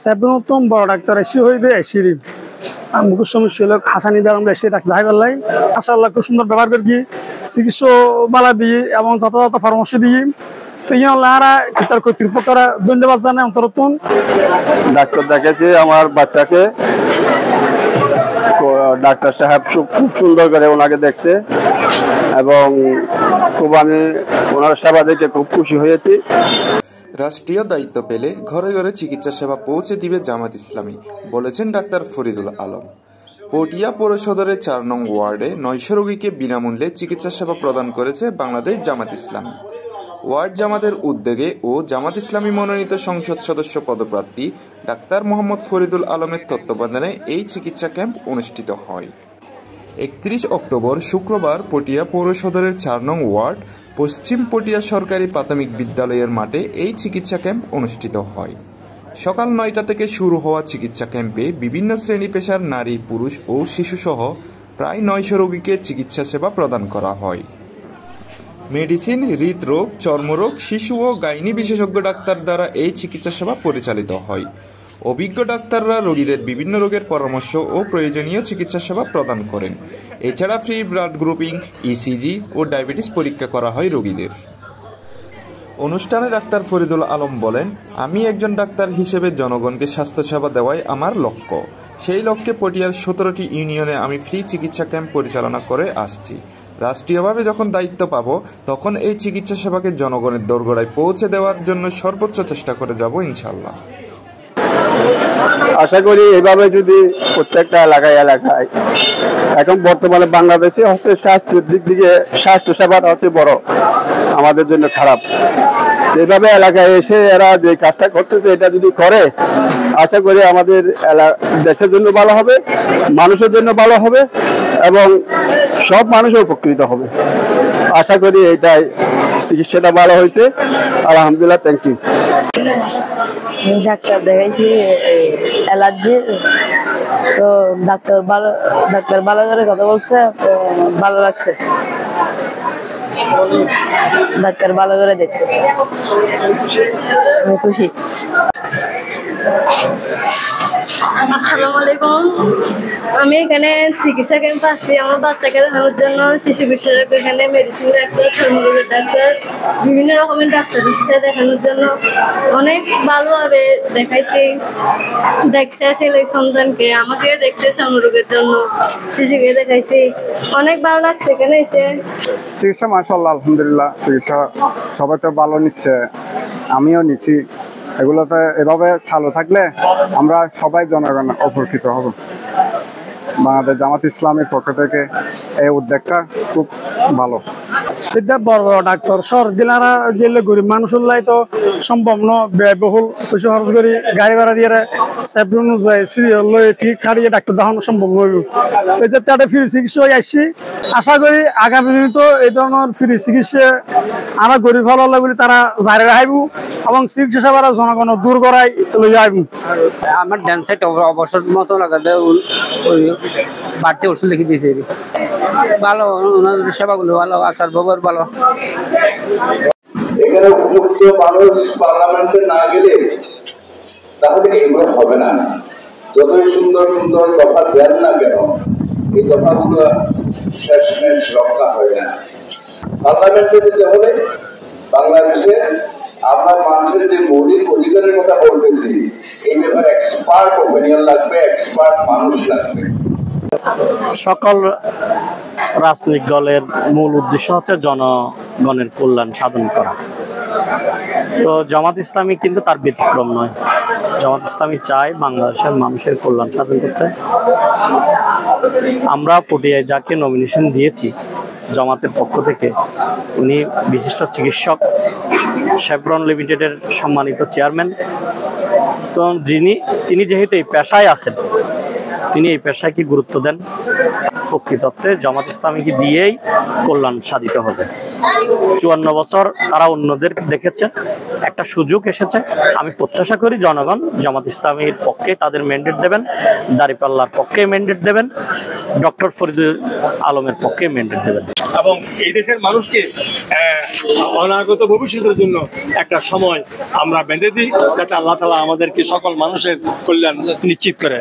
সাহেবনতম বড় ডাক্তার এসে হইবে এসে দিন মুখের সমস্যা হলো হাসানি দিয়ে আমরা এসে ডাক্তার হাই পারলাই মাশাআল্লাহ খুব সুন্দর ব্যবহার করি চিকিৎসা বালা দিয়ে এবং যথাযথ পরামর্শ দিয়ে তো ইয়ারা তার কর্তৃপক্ষরা ধন্যবাদ জানাই অন্তরতন। ডাক্তার দেখেছি আমার বাচ্চাকে, ডাক্তার সাহেব খুব সুন্দর করে ওনাকে দেখছে এবং খুব আমি ওনার সেবা দেখে খুব খুশি হয়েছি। রাষ্ট্রীয় দায়িত্ব পেলে ঘরে ঘরে চিকিৎসা সেবা পৌঁছে দিবে জামাত ইসলামী, বলেছেন ডাক্তার ফরিদুল আলম। পটিয়া পৌর সদরের ৪ নং ওয়ার্ডে ৯০০ রোগীকে বিনামূল্যে চিকিৎসা সেবা প্রদান করেছে বাংলাদেশ জামাত ইসলামী। ওয়ার্ড জামাতের উদ্যোগে ও জামাত ইসলামী মনোনীত সংসদ সদস্য পদপ্রার্থী ডাক্তার মোহাম্মদ ফরিদুল আলমের তত্ত্বাবধানে এই চিকিৎসা ক্যাম্প অনুষ্ঠিত হয়। ৩১ অক্টোবর শুক্রবার পটিয়া পৌর সদরের ৪ নং ওয়ার্ড পশ্চিম পটিয়া সরকারি প্রাথমিক বিদ্যালয়ের মাঠে এই চিকিৎসা ক্যাম্প অনুষ্ঠিত হয়। সকাল ৯টা থেকে শুরু হওয়া চিকিৎসা ক্যাম্পে বিভিন্ন শ্রেণী পেশার নারী, পুরুষ ও শিশুসহ প্রায় ৯০০ রোগীকে চিকিৎসা সেবা প্রদান করা হয়। মেডিসিন, হৃদরোগ, চর্মরোগ, শিশু ও গাইনি বিশেষজ্ঞ ডাক্তার দ্বারা এই চিকিৎসা সেবা পরিচালিত হয়। অভিজ্ঞ ডাক্তাররা রোগীদের বিভিন্ন রোগের পরামর্শ ও প্রয়োজনীয় চিকিৎসা সেবা প্রদান করেন। এছাড়া ফ্রি ব্লাড গ্রুপিং, ইসিজি ও ডায়াবেটিস পরীক্ষা করা হয় রোগীদের। অনুষ্ঠানে ডাক্তার ফরিদুল আলম বলেন, আমি একজন ডাক্তার হিসেবে জনগণকে স্বাস্থ্যসেবা দেওয়াই আমার লক্ষ্য। সেই লক্ষ্যে পটিয়ার ১৭টি ইউনিয়নে আমি ফ্রি চিকিৎসা ক্যাম্প পরিচালনা করে আসছি। রাষ্ট্রীয়ভাবে যখন দায়িত্ব পাব তখন এই চিকিৎসা সেবাকে জনগণের দোরগোড়ায় পৌঁছে দেওয়ার জন্য সর্বোচ্চ চেষ্টা করে যাব ইনশাল্লাহ। আশা করি এভাবে যদি প্রত্যেকটা এলাকায় এখন বর্তমানে বাংলাদেশে হচ্ছে স্বাস্থ্যের দিক থেকে স্বাস্থ্য সেবাটা হচ্ছে বড় আমাদের জন্য খারাপ। এভাবে এলাকায় এসে এরা যে কাজটা করতেছে এটা যদি করে আশা করি আমাদের দেশের জন্য ভালো হবে, মানুষের জন্য ভালো হবে এবং সব মানুষও উপকৃত হবে। আশা করি এটাই চিকিৎসাটা ভালো হয়েছে, আলহামদুলিল্লাহ। Thank you. ডাক্তার দেখাইছি অ্যালার্জি, তো ডাক্তার ভালো করে কথা বলছে, তো ভালো লাগছে। ডাক্তার ভালো করে দেখছে, আমি খুশি। আসসালামু আলাইকুম। আমি এখানে চিকিৎসা ক্যাম্পে আসছি আমার বাচ্চাকে দেখানোর জন্য। শিশু বিশেষজ্ঞ, এখানে মেডিসিন ডাক্তার, চর্মরোগের ডাক্তার, বিভিন্ন রকমের ডাক্তার দিচ্ছে দেখানোর জন্য। অনেক ভালোভাবে দেখছে ছেলে সন্তানকে, আমাকে দেখছে চর্মরোগের জন্য, শিশুকে দেখাইছি। অনেক ভালো লাগছে এখানে এসে। চিকিৎসা মাশাআল্লাহ, আলহামদুলিল্লাহ। চিকিৎসা সবাই তো ভালো নিচ্ছে, আমিও নিচ্ছি। এগুলোতে এভাবে চালু থাকলে আমরা সবাই জনগণ উপকৃত হব। বাংলাদেশ জামাত ইসলামের পক্ষ থেকে এই উদ্যোগটা খুব ভালো। বড় বড় ডাক্তার শহর দিলারা গেলে গরিব মানুষের তো সম্ভব ন, ব্যয়বহুল পয়সা খরচ করি গাড়ি ভাড়া দিয়ে সেফটি অনুযায়ী সিরিয়াল লই ঠিক হারিয়ে ডাক্তার দেখানো সম্ভব নয়। যাতে একটা ফ্রি চিকিৎসা আসছি, আশা করি আগামী দিনে তো এই ধরনের ফ্রি চিকিৎসা আমরা গরিব হলে বলে তারা জারি রাখব এবং চিকিৎসা সেবা জনগণ দূর করাই লই আইব। আমার ড্যান সাইড অবসর মতো লাগাতে বাড়তি ওষুধ লিখে দিয়েছে, ভালো ওনাদের সেবাগুলো ভালো, আচার ব্যবহার ভালো। এখানে উপযুক্ত মানুষ পার্লামেন্টে না গেলে তাহলে এগুলো হবে না। যতই সুন্দর সুন্দর দফা দেন না কেন, এই দফাগুলো শেষমেশ রক্ষা হয় না। পার্লামেন্টে যেতে হলে বাংলাদেশে আমরা মানুষের যে মৌলিক অধিকারের কথা বলতেছি এই ব্যাপারে এক্সপার্ট ওপিনিয়ন লাগবে, এক্সপার্ট মানুষ লাগবে। সকল রাজনৈতিক দলের মূল উদ্দেশ্য হচ্ছে জনগণের কল্যাণ সাধন করা। তো জামাত ইসলামী কিন্তু তার ব্যতিক্রম নয়। জামাত ইসলামী চায় বাংলাদেশের মানুষের কল্যাণ সাধন করতে। আমরা পটিয়ায় যাকে নমিনেশন দিয়েছি জামাতের পক্ষ থেকে, উনি বিশিষ্ট চিকিৎসক, শেভরন লিমিটেডের সম্মানিত চেয়ারম্যান। তো তিনি যেহেতু এই পেশায় আছেন, তিনি এই পেশাকে গুরুত্ব দেন। প্রকৃতত্বে জামাত ইসলামীকে দিয়েই কল্যাণ সাধিত হবে। 54 বছর তারা অন্যদের দেখেছে, একটা সুযোগ এসেছে। আমি প্রত্যাশা করি জনগণ জামাত ইসলামীর পক্ষে তাদের ম্যান্ডেট দেবেন, দাঁড়িপাল্লার পক্ষে ম্যান্ডেট দেবেন, ডক্টর ফরিদুল আলমের পক্ষে ম্যান্ডেট দেবেন এবং এই দেশের মানুষকে অনাগত ভবিষ্যতের জন্য একটা সময় আমরা বেঁধে দিই, যাতে আল্লাহ তাআলা আমাদেরকে সকল মানুষের কল্যাণ নিশ্চিত করে।